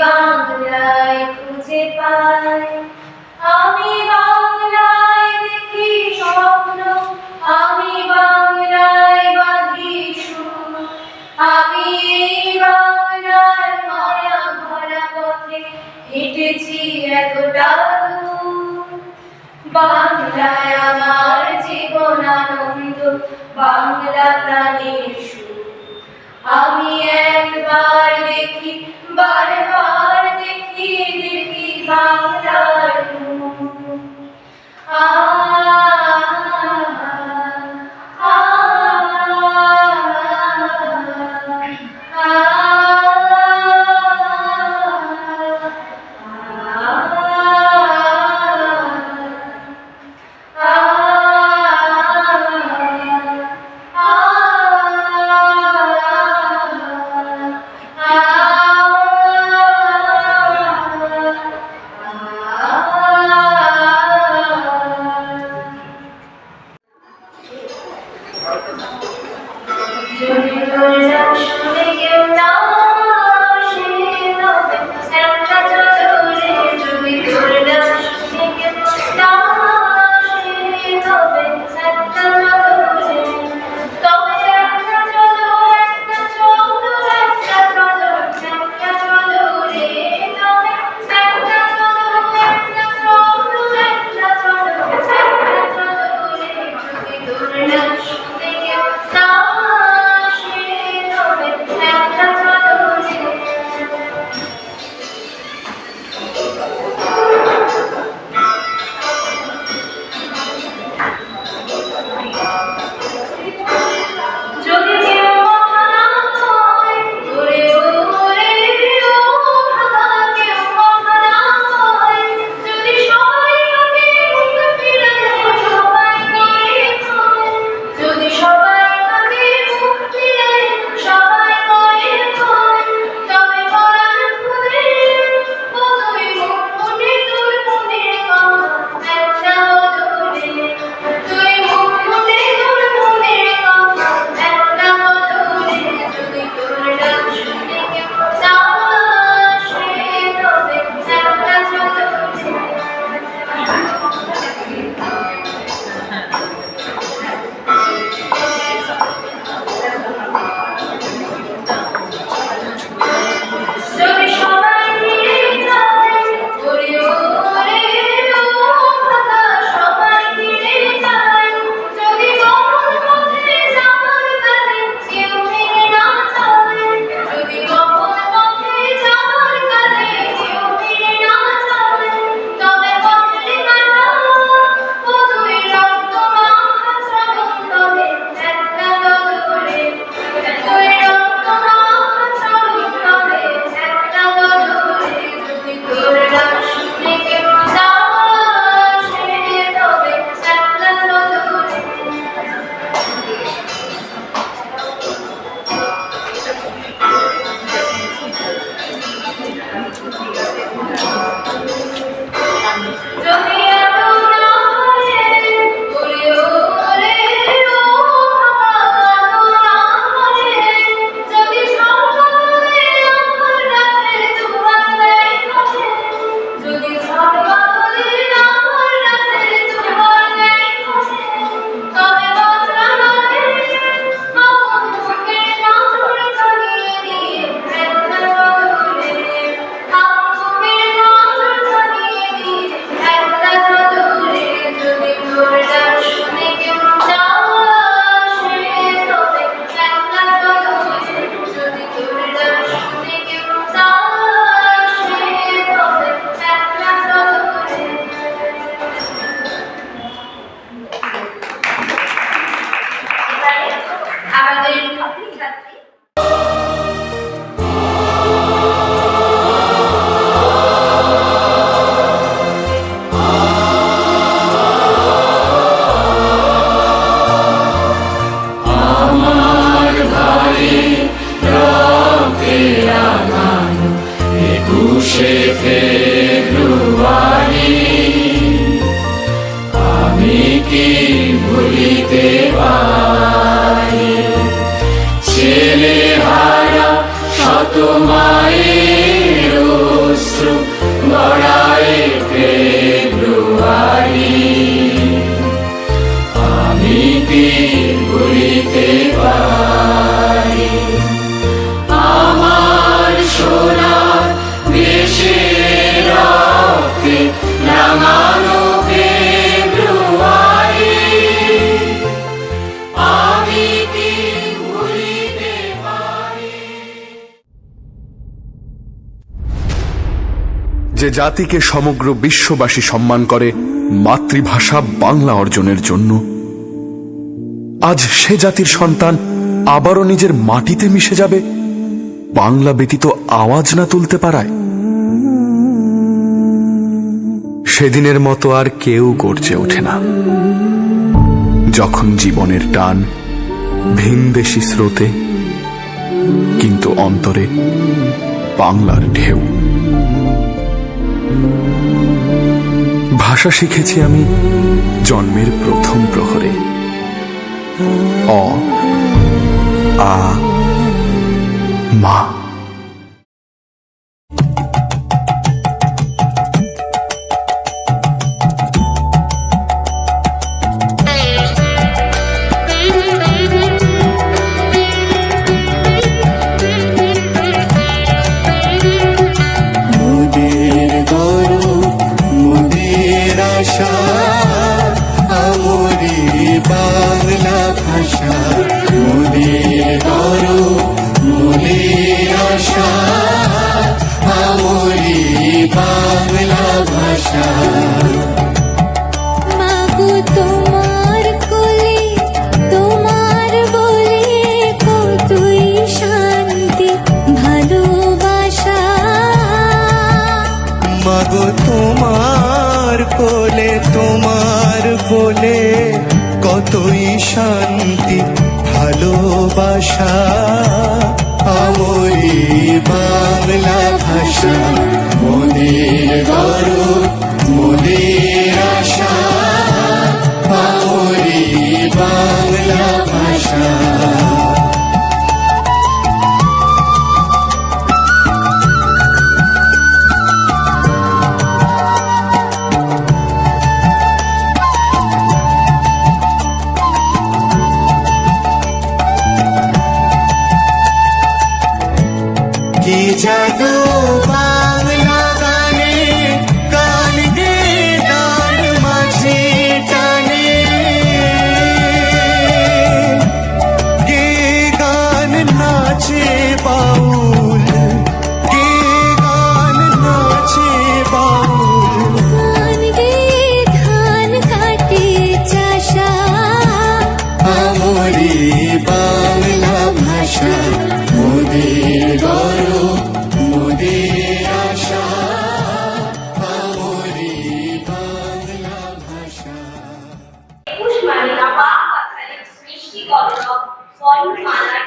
বাংলায় খুঁজে পাই, আমি বাংলায় দেখি স্বপ্ন, আমি বাংলায় বাঁধি সুর, আমি এই বাংলার মায়া ভরা পথে হেঁটেছি এতটা দূর। বাংলায় আমার জীবন আনন্দ, বাংলা প্রাণের সুর। আমি একবার দেখি, বারবার দেখি, দেখি বাংলার মুখ। ছেলে হারা শত মায়ের যে জাতিকে সমগ্র বিশ্ববাসী সম্মান করে মাতৃভাষা বাংলা অর্জনের জন্য, আজ সে জাতির সন্তান আবারও নিজের মাটিতে মিশে যাবে বাংলা ব্যতীত আওয়াজ না তুলতে পারায়। সেদিনের মতো আর কেউ গর্জে ওঠে না, যখন জীবনের টান ভিনদেশী স্রোতে, কিন্তু অন্তরে বাংলার ঢেউ। ভাষা শিখেছি আমি জন্মের প্রথম প্রহরে। অ আ মা। বাংলা ভাষা মোদের গৌরব, মোদের আশা, আমরি বাংলা ভাষা। মাগো তোমার কোলে, তোমার বলে কতই শান্তি ভালোবাসা। মাগো তোমার কোলে, তোমার বলে কতই শান্তি ভালোবাসা, আমরি বাংলা ভাষা মোদের গৌরব, মোদের আশা, আমরি বাংলা ভাষা। কি জাদু বাংলা গানে, গান গে গান মাঝে টানে, গে গান নাচে বাউল, গে গান নাচে বাউল। গান গে ধান কাটে চাষা, আমরি বাংলা ভাষা মোদের গৌরব, মোদের আশা, আমরি বাংলা ভাষা। একুশ মানে বাপ পাথারে সৃষ্টি গৌরব, বর্ণমালার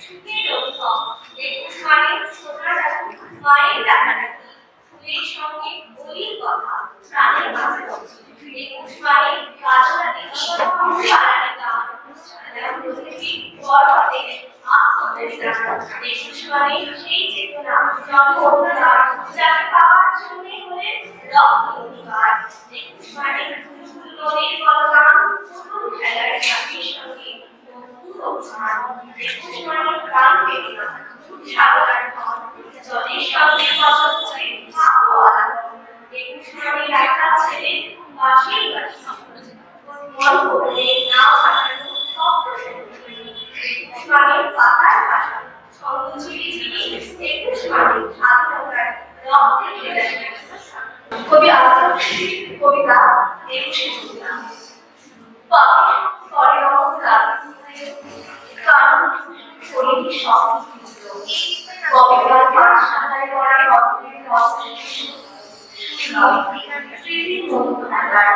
সুখের অনুভব। একুশ মানে সোনার রাখি, মায়ের ডাকাডাকি, ফুলের সঙ্গে বলির কথা, প্রাণের কাছাকাছি। একুশ মানে কাজলা দেখি, পাড়ানি গান, প্রতিটি পর্বতে আত্মবেদনা। একুশ মানে সেই চেতনা, জন্মদান, যাকে পাওয়ার জন্য হলে রক্ত অধিকার। একুশ মানে নদীর কলকান, পুতুল খেলার সাথীর সঙ্গে একুশ মানে প্রাণ বেদনা, সাগরার ধন, জলের সঙ্গে কথা হচ্ছে ভাবো আলাদা। একুশ মানে একা ছেলে, বাঁশির বাঁশি, মন করলে না ভাসানো শব্দ শুনতে। একুশ মানে পাতার ভাষা, ছন্দ ঝিরিঝিরি। একুশ মানে স্বাধীনতার রক্তে ভেজা ভাষা। কবি আজম কবিতা একুশে কবিতা। পাপি করে নমস্কার, কারণ শরীর সংযুক্ত। কবিতার পাঠশালায় পড়া রক্তের অবশিষ্ট স্মৃতির মতো ভান্ডার।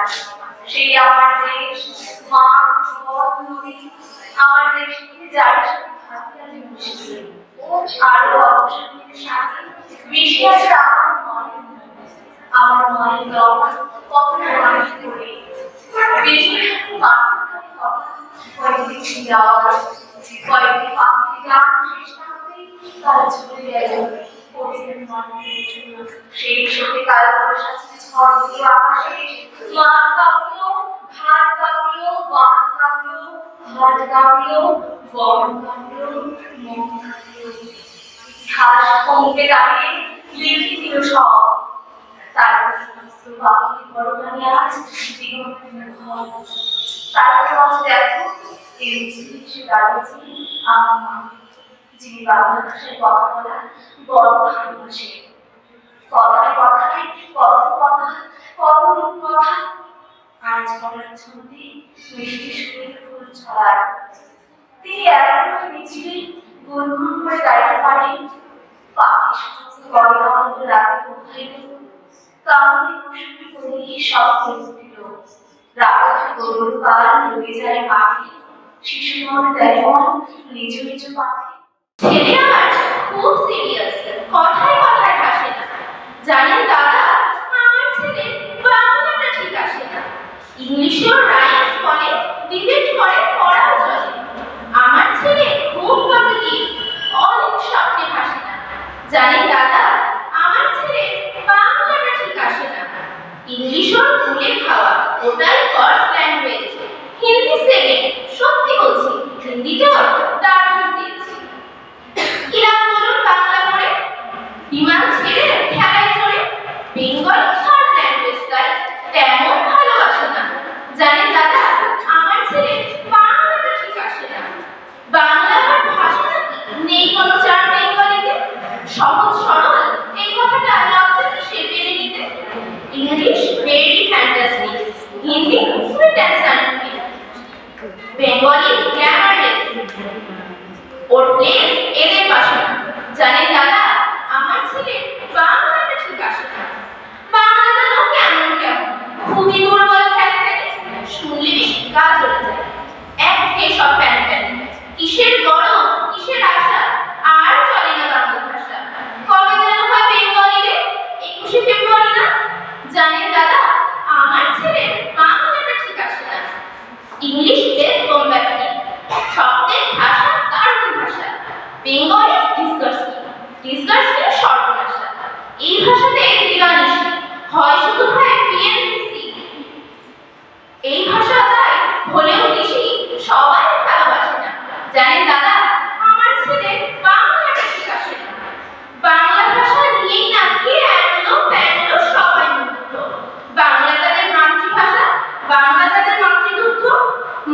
সেই আমার দেশ, মা, পথ, নদী, আমার দেশকে যার সাথে থাকতে আমি বসেছি। আরো অবসরের সাথে মিশে আছে আমার মনের রং, কখনো মানুষ করে বেশির সাথে মাথায় কথা, কয়েকটি যাওয়া, কয়েকটি পাখি গান শেষ না হতেই তারা চলে গেল পরিবের মনে। সেই সাথে কাল বর্ষাতে ঝড় দিয়ে আকাশে মাঠ কাঁপলো, ঘাট কাঁপলো, বাঁধ কাঁপলো, ঘাট কাঁপলো, বন কাঁপলো, মন কাঁপলো। ইতিহাস কমতে দাঁড়িয়ে লিখে দিল সব। তারপর সমস্ত বাকি বড়খানি আজ জীবনের ঘর। তারপর আজ দেখো এই জিনিসে দাঁড়িয়েছি আমার মা, যিনি বাংলা ভাষায় কথা বলা বড় ভালোবাসে। কথায় ছন্দে মিষ্টি সুরে ফুল ছড়ার। তিনি এমন মিছিলে গুনগুন করে গাইতে পারেন, পাখি সাথে বড় রাতে কোথাইল, কামড়ে কুসুমি করে শব্দ উঠিল, রাত গরুর পাল রয়ে যায় মাঠে, শিশু মন তেমন নিজ নিজ পাখি। ছেলে আমার খুব সিরিয়াস, কথায় কথায় হাসে না। জানেন দাদা, আমার ছেলে বাংলাটা ঠিক আসে না, ইংলিশেও রাইমস বলে, ডিবেট করে, পড়াও চলে। আমার ছেলে খুব পজিটিভ, অনেক স্বপ্নে ভাসে না। জানেন দাদা, আমার ছেলে বাংলাটা ঠিক আসে না, ইংলিশ ওর ভুলে খাওয়া, ওটাই ফার্স্ট ল্যাঙ্গুয়েজ, হিন্দি সেকেন্ড। সত্যি বলছি, হিন্দিটাও দারুণ দিয়েছি। কিরাম বলুন বাংলা পড়ে, বিমান ছেড়ে খেলায় চড়ে, বেঙ্গলি থার্ড ল্যাঙ্গুয়েজ তাই তেমন ভালোবাসে না। জানেন দাদা, আমার ছেলে বাংলাটা ঠিক আসে না। বাংলা আমার ভাষা নাকি নেই কোনো চার বেঙ্গলিতে, সহজ সরল এই কথাটা লাগছে কি সে পেরে নিতে। English very fantastic, Hindi sweet and scientific, Bengali grammarless, ওর প্লেস এদের পাশে না। জানেন দাদা, আমার ছেলে বাংলাটা ঠিক আসে না। বাংলা যেন কেমন কেমন, খুবই দুর্বল ফ্যান ফ্যান, শুনলে বেশি গা চলে যায়। একঘেয়ে সব ফ্যান ফ্যান, কিসের গরম কিসের আশা, আর চলে না বাংলা ভাষা। কবে যেন হয় বেঙ্গলিতে, 21শে ফেব্রুয়ারি না? জানেন দাদা, আমার ছেলে বাংলাটা ঠিক আসে না। ইংলিশ বেশ বোম্বাস্টিক, শব্দের ভাষা দারুণ ভাষা, বেঙ্গলি ডিসগাস্টিং সর্বনাশা। এই ভাষাতে দিবানিশি হয় শুধু হয় পিএনসি, এই ভাষা তাই হলেও বেশি সবাই ভালোবাসে না। জানেন দাদা, আমার ছেলে বাংলাটা ঠিক আসে না। বাংলা ভাষা নিয়েই নাকি অ্যাংলো প্যাংলো সবাই মুগ্ধ। বাংলা তাদের মাতৃভাষা, বাংলা তাদের মাতৃদুগ্ধ,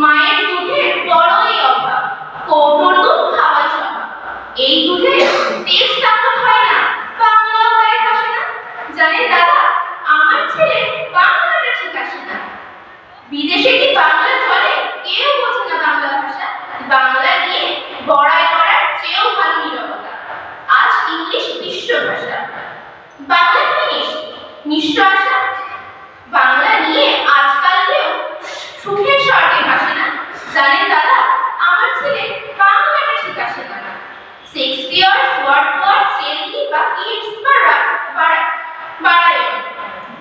মায়ের দুধের বড়ই অভাব, কৌটোর দুধ খাওয়াই স্বভাব। এই দুধে টেস্ট রাখা হয় না, বাংলাও তাই হাসে না। জানেন দাদা, আমার ছেলে বাংলাটা ঠিক আসে না। বিদেশে কি বাংলা চলে? কেউ বোঝে না বাংলা ভাষা, বাংলা নিয়ে বড়াই করার চেয়েও ভালো নীরবতা। আজ ইংলিশ বিশ্ব ভাষা, বাংলা ফিনিশ মিশ্র আশা। বাংলা নিয়ে আজকাল কেউ সুখের স্বর্গে ভাসে না। জানেন দাদা, আমার ছেলে বাংলাটা ঠিক আসে না। শেক্সপিয়ার, ওয়ার্ডওয়ার্থ, শেলি বা কিটস বা বারায়ন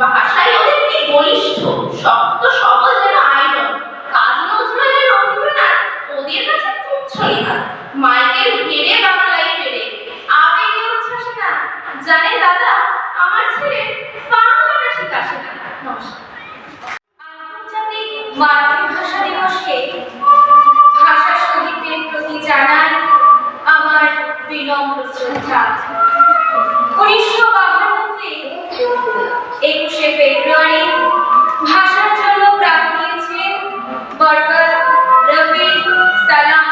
ভাষায় ওদের কি বলিষ্ঠ, শক্ত সবল যেন আয়রন। কাজী নজরুলের রবীন্দ্রনাথ ওদের কাছে তুচ্ছ লেখা, মাইকেল হেরে বাংলায় ফেরে, আবেগে উচ্ছ্বাসে না। জানেন দাদা, আমার ছেলে বাংলাটা ঠিক আসে না। নমস্কার। আন্তর্জাতিক মাতৃভাষা দিবসে ভাষা শহীদদের প্রতি জানাই আমার বিনম্র শ্রদ্ধা। 1952-তে 21শে ফেব্রুয়ারি ভাষার জন্য প্রাণ দিয়েছেন বরকত, রফিক, সালাম।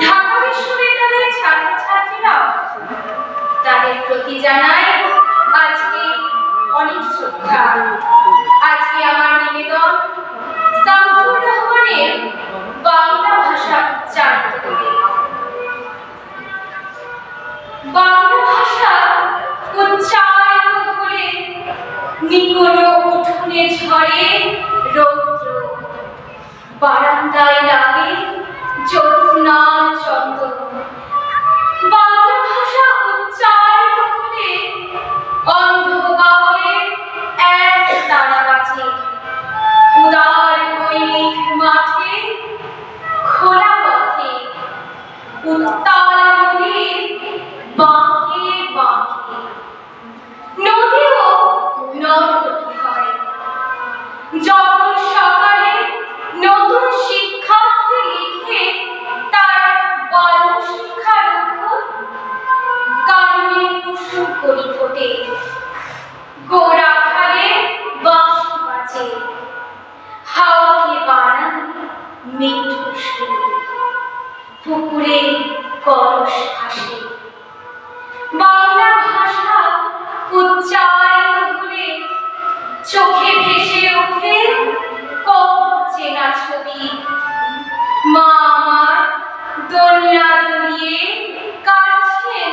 ঢাকা বিশ্ববিদ্যালয়ের ছাত্রছাত্রীরা তাদের প্রতি জানাই আজকে অনেক শ্রদ্ধা। আজকে আমার নিবেদন শামসুর রহমানের বাংলা ভাষা উচ্চারিত করে। বাংলা ভাষা উচ্চারিত হলে নিকোন উঠোনে ঝরে রৌদ্র, বারান্দায় লাগে জ্যোৎস্নার চন্দন। বাংলা ভাষা উচ্চারিত হলে অন্ধকারে এক তারা বাজে, উদার কৈলিক মাঠে খোলা পথে, উত্তাল নদীর বাঁকে বাঁকে। নদীও নর্তকী হয় যখন সকালে নতুন শিক্ষার্থী লিখে তার বাল্য শিক্ষার উপর কারণে কুসুম করি ফোটে, গোড়া খালে বাঁশি বাজে, হাওয়াকে বানান মিঠু সুর, পুকুরে কলস ভাসে। বাংলা ভাষা উচ্চারিত হলে চোখে ভেসে ওঠে কত চেনা ছবি। মা আমার দোলনা দুলিয়ে কাটছেন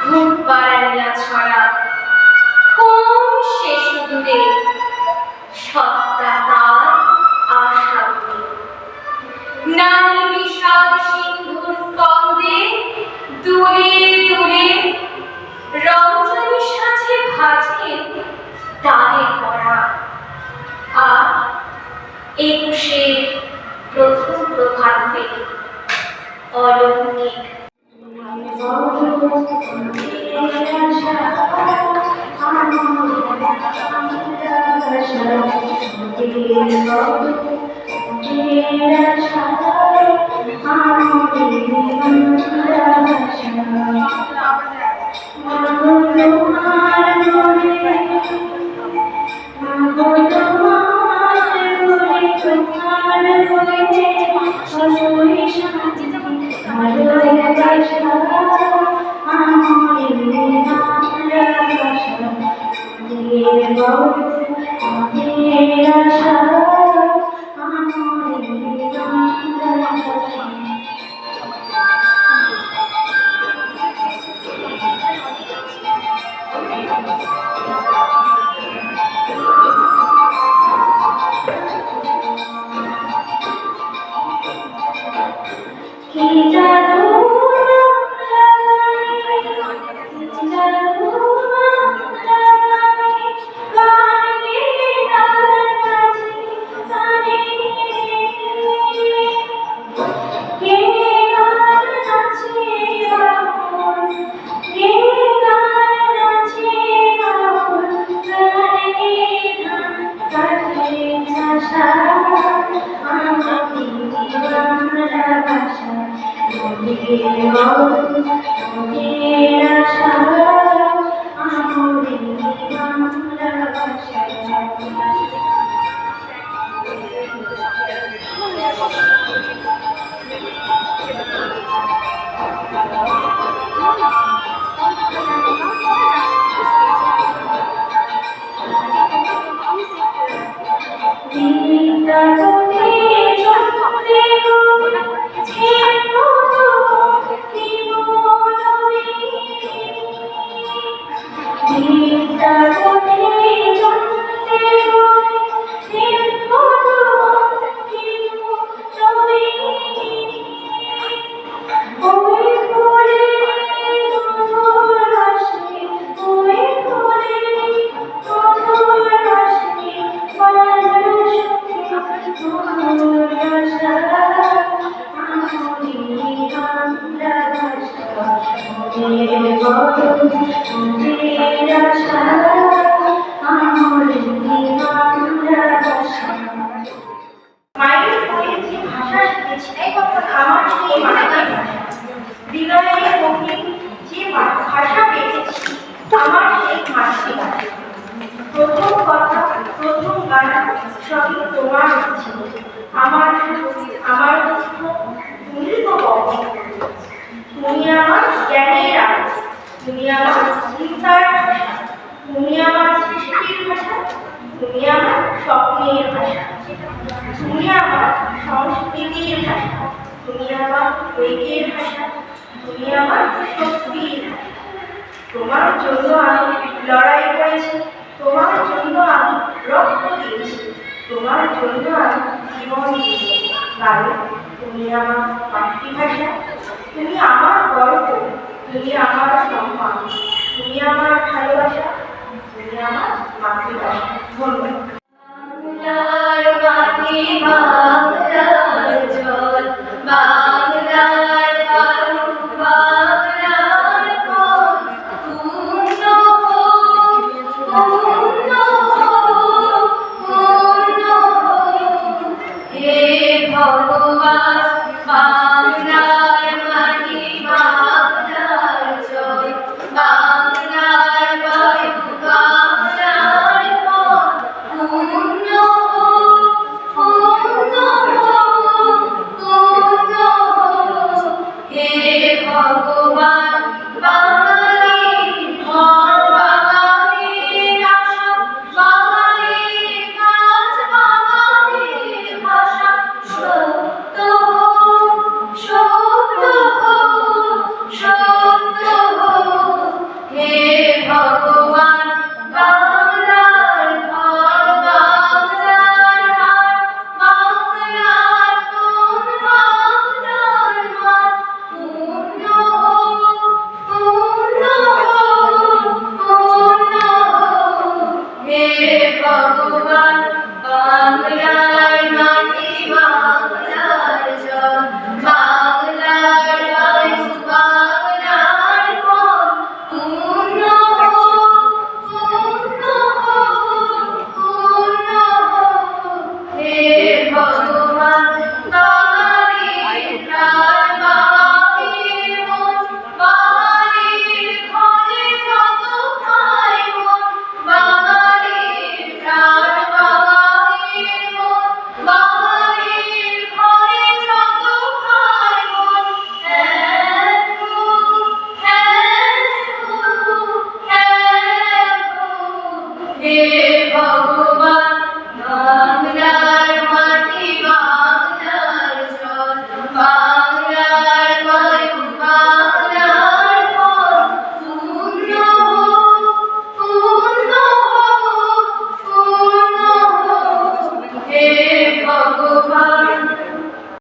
ঘুম পাড়ানিয়া ছড়া। কোন সে সুদূরে সত্তা তার আশা বলে। নারী বিষাদ সিন্ধুর স্কন্ধে দুলে দুলে রমজানের সাথে ভাজেন ডালে পড়া। আর 21-এর প্রথম প্রভাত ফেলে অলৌকিক মায়ের কোলে যে ভাষা শিখেছি আমার সেই মাতৃভাষা। হৃদয়ের মধ্যে যে ভাষা পেয়েছি আমার সেই মাতৃভাষা। প্রথম কথা, প্রথম গান সবই তোমার ইচ্ছে। আমার দুঃখ তুমি তো বলো। তুমি আমার জ্ঞানের আলো, তুমি আমার চিন্তার ভাষা, তুমি আমার সৃষ্টির ভাষা, তুমি আমার স্বপ্নের ভাষা, তুমি আমার সংস্কৃতির ভাষা, তুমি আমার ঐক্যের ভাষা, তুমি আমার শক্তির ভাষা। তোমার জন্য আমি লড়াই করেছি, তোমার জন্য আমি রক্ত দিয়েছি, তোমার জন্য আমি জীবন দিয়েছি। কারণ তুমি আমার মাতৃভাষা, তুমি আমার গর্ব, তুমি আমার সম্মান, তুমি আমার ভালোবাসা, তুমি আমার মাতৃভাষা। ধন্যবাদ। বাংলার মাটি বাংলার জল